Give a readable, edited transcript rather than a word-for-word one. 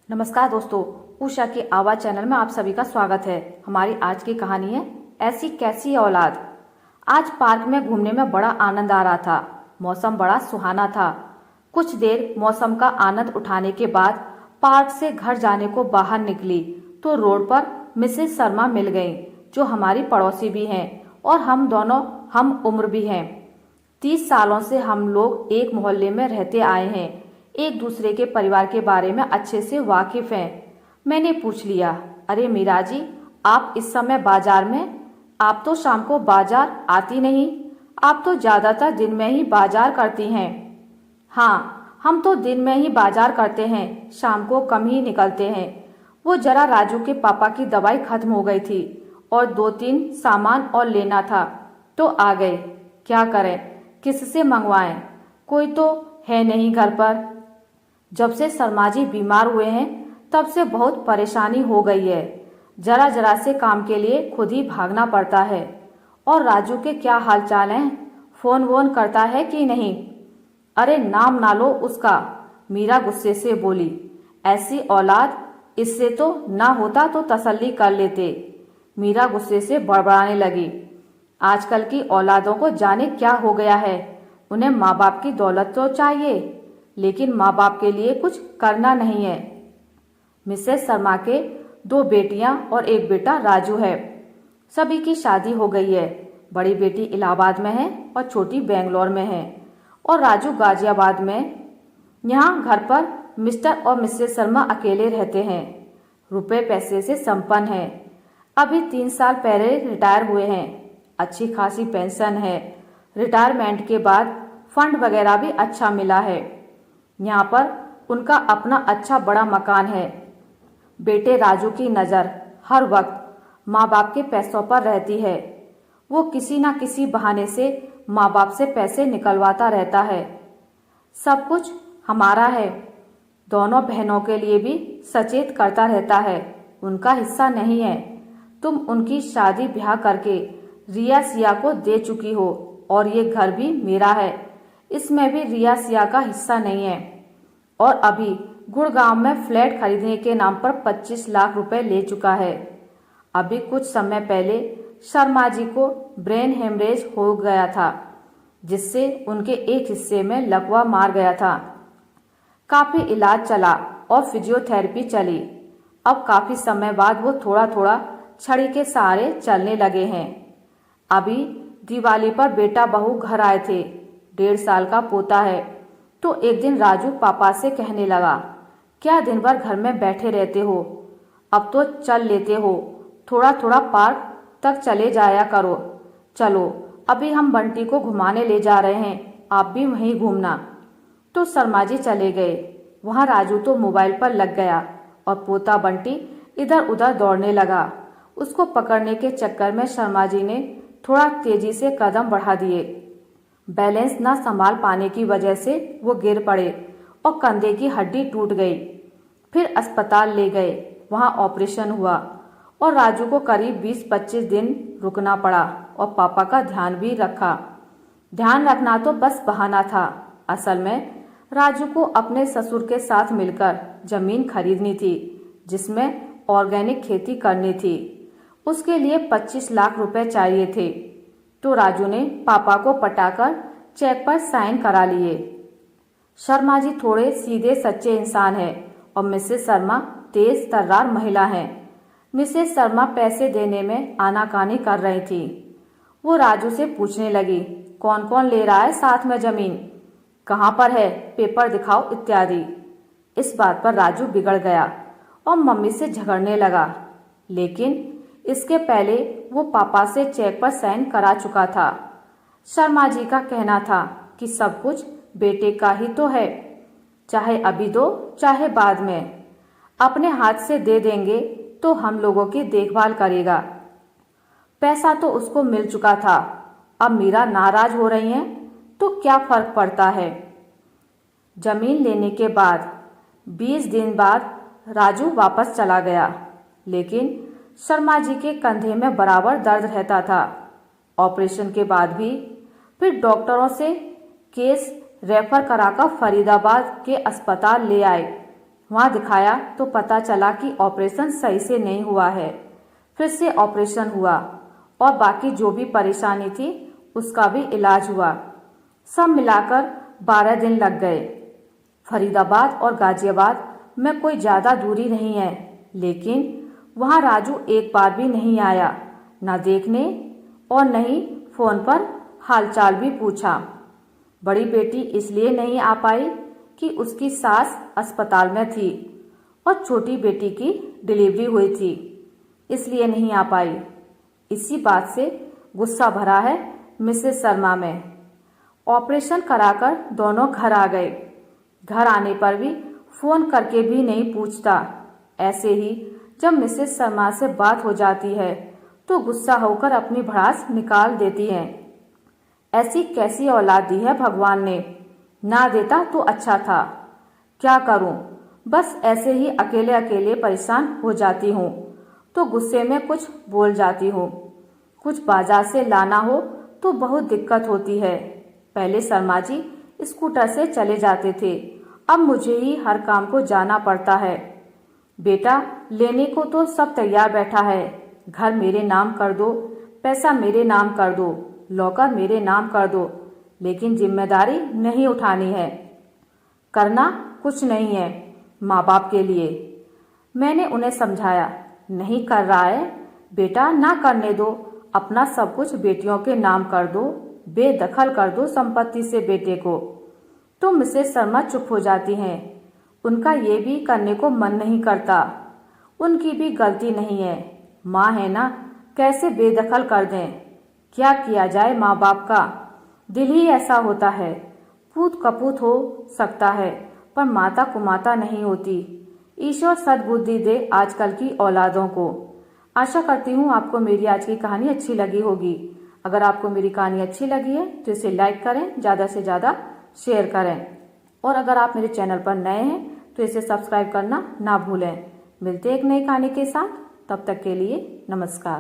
नमस्कार दोस्तों, उषा की आवाज चैनल में आप सभी का स्वागत है। हमारी आज की कहानी है ऐसी कैसी औलाद। आज पार्क में घूमने में बड़ा आनंद आ रहा था। मौसम बड़ा सुहाना था। कुछ देर मौसम का आनंद उठाने के बाद पार्क से घर जाने को बाहर निकली तो रोड पर मिसेस शर्मा मिल गईं, जो हमारी पड़ोसी भी हैं और हम दोनों हम उम्र भी हैं। 30 सालों से हम लोग एक मोहल्ले में रहते आए हैं, एक दूसरे के परिवार के बारे में अच्छे से वाकिफ हैं। मैंने पूछ लिया, अरे मीरा जी, आप इस समय बाजार में? आप तो शाम को बाजार आती नहीं। आप तो ज्यादातर दिन में ही बाजार करती हैं। हाँ, हम तो दिन में ही बाजार करते हैं, शाम को कम ही निकलते हैं। वो जरा राजू के पापा की दवाई खत्म हो गई थी और 2-3 सामान और लेना था तो आ गए। क्या करें, किससे मंगवाएं? कोई तो है नहीं घर पर। जब से शर्मा जी बीमार हुए हैं तब से बहुत परेशानी हो गई है। जरा जरा से काम के लिए खुद ही भागना पड़ता है। और राजू के क्या हालचाल हैं? फोन वोन करता है कि नहीं? अरे नाम ना लो उसका, मीरा गुस्से से बोली। ऐसी औलाद, इससे तो ना होता तो तसल्ली कर लेते। मीरा गुस्से से बड़बड़ाने लगी। आजकल की औलादों को जाने क्या हो गया है। उन्हें माँ बाप की दौलत तो चाहिए, लेकिन माँ बाप के लिए कुछ करना नहीं है। मिसेस शर्मा के 2 बेटियां और 1 बेटा राजू है। सभी की शादी हो गई है। बड़ी बेटी इलाहाबाद में है और छोटी बेंगलोर में है और राजू गाजियाबाद में। यहाँ घर पर मिस्टर और मिसेस शर्मा अकेले रहते हैं। रुपए पैसे से संपन्न है। अभी 3 साल पहले रिटायर हुए हैं। अच्छी खासी पेंशन है। रिटायरमेंट के बाद फंड वगैरह भी अच्छा मिला है। यहाँ पर उनका अपना अच्छा बड़ा मकान है। बेटे राजू की नज़र हर वक्त माँ बाप के पैसों पर रहती है। वो किसी ना किसी बहाने से माँ बाप से पैसे निकलवाता रहता है। सब कुछ हमारा है। दोनों बहनों के लिए भी सचेत करता रहता है, उनका हिस्सा नहीं है। तुम उनकी शादी ब्याह करके रिया सिया को दे चुकी हो और ये घर भी मेरा है, इसमें भी रिया सिया का हिस्सा नहीं है। और अभी गुड़गांव में फ्लैट खरीदने के नाम पर 25 लाख रुपए ले चुका है। अभी कुछ समय पहले शर्मा जी को ब्रेन हेमरेज हो गया था, जिससे उनके एक हिस्से में लकवा मार गया था। काफी इलाज चला और फिजियोथेरेपी चली। अब काफी समय बाद वो थोड़ा थोड़ा छड़ी के सहारे चलने लगे हैं। अभी दिवाली पर बेटा बहू घर आए थे। 1.5 साल का पोता है। तो एक दिन राजू पापा से कहने लगा, क्या दिन भर घर में बैठे रहते हो? अब तो चल लेते हो, थोड़ा थोड़ा पार्क तक चले जाया करो। चलो, अभी हम बंटी को घुमाने ले जा रहे हैं, आप भी वहीं घूमना। तो शर्मा जी चले गए। वहाँ राजू तो मोबाइल पर लग गया और पोता बंटी इधर उधर दौड़ने लगा। उसको पकड़ने के चक्कर में शर्मा जी ने थोड़ा तेजी से कदम बढ़ा दिए। बैलेंस न संभाल पाने की वजह से वो गिर पड़े और कंधे की हड्डी टूट गई। फिर अस्पताल ले गए। वहाँ ऑपरेशन हुआ और राजू को करीब 20-25 दिन रुकना पड़ा और पापा का ध्यान भी रखा। ध्यान रखना तो बस बहाना था। असल में राजू को अपने ससुर के साथ मिलकर जमीन खरीदनी थी, जिसमें ऑर्गेनिक खेती करनी थी। उसके लिए 25 लाख रुपए चाहिए थे। तो राजू ने पापा को पटाकर चेक पर साइन करा लिए। शर्मा जी थोड़े सीधे सच्चे इंसान हैं और मिसेस शर्मा तेज तर्रार महिला हैं। मिसेस शर्मा पैसे देने में आनाकानी कर रही थी। वो राजू से पूछने लगी, कौन कौन ले रहा है साथ में जमीन, कहाँ पर है, पेपर दिखाओ इत्यादि। इस बात पर राजू बिगड़ गया और मम्मी से झगड़ने लगा। लेकिन इसके पहले वो पापा से चेक पर साइन करा चुका था। शर्मा जी का कहना था कि सब कुछ बेटे का ही तो है, चाहे अभी दो चाहे बाद में, अपने हाथ से दे देंगे तो हम लोगों की देखभाल करेगा। पैसा तो उसको मिल चुका था। अब मीरा नाराज हो रही है तो क्या फर्क पड़ता है। जमीन लेने के बाद 20 दिन बाद राजू वापस चला गया, लेकिन शर्मा जी के कंधे में बराबर दर्द रहता था। ऑपरेशन के बाद भी। फिर डॉक्टरों से केस रेफर कराकर फरीदाबाद के अस्पताल ले आए। वहां दिखाया तो पता चला कि ऑपरेशन सही से नहीं हुआ है। फिर से ऑपरेशन हुआ और बाकी जो भी परेशानी थी उसका भी इलाज हुआ। सब मिलाकर 12 दिन लग गए। फरीदाबाद और गाजियाबाद में कोई ज़्यादा दूरी नहीं है, लेकिन वहाँ राजू एक बार भी नहीं आया, ना देखने और न ही फ़ोन पर हालचाल भी पूछा। बड़ी बेटी इसलिए नहीं आ पाई कि उसकी सास अस्पताल में थी और छोटी बेटी की डिलीवरी हुई थी, इसलिए नहीं आ पाई। इसी बात से गुस्सा भरा है मिसेस शर्मा में। ऑपरेशन कराकर दोनों घर आ गए। घर आने पर भी फ़ोन करके भी नहीं पूछता। ऐसे ही जब मिसेस शर्मा से बात हो जाती है तो गुस्सा होकर अपनी भड़ास निकाल देती है। ऐसी कैसी औलाद दी है भगवान ने, ना देता तो अच्छा था। क्या करूं, बस ऐसे ही अकेले अकेले परेशान हो जाती हूँ तो गुस्से में कुछ बोल जाती हूँ। कुछ बाजार से लाना हो तो बहुत दिक्कत होती है। पहले शर्मा जी स्कूटर से चले जाते थे, अब मुझे ही हर काम को जाना पड़ता है। बेटा लेने को तो सब तैयार बैठा है, घर मेरे नाम कर दो, पैसा मेरे नाम कर दो, लॉकर मेरे नाम कर दो, लेकिन जिम्मेदारी नहीं उठानी है। करना कुछ नहीं है माँ बाप के लिए। मैंने उन्हें समझाया, नहीं कर रहा है बेटा, ना करने दो, अपना सब कुछ बेटियों के नाम कर दो, बेदखल कर दो संपत्ति से बेटे को। तो मिसेस शर्मा चुप हो जाती हैं। उनका ये भी करने को मन नहीं करता। उनकी भी गलती नहीं है, माँ है ना, कैसे बेदखल कर दें। क्या किया जाए, माँ बाप का दिल ही ऐसा होता है। पूत कपूत हो सकता है पर माता कुमाता नहीं होती। ईश्वर सद्बुद्धि दे आजकल की औलादों को। आशा करती हूँ आपको मेरी आज की कहानी अच्छी लगी होगी। अगर आपको मेरी कहानी अच्छी लगी है तो इसे लाइक करें, ज़्यादा से ज़्यादा शेयर करें, और अगर आप मेरे चैनल पर नए हैं तो इसे सब्सक्राइब करना ना भूलें। मिलते हैं एक नई कहानी के साथ, तब तक के लिए नमस्कार।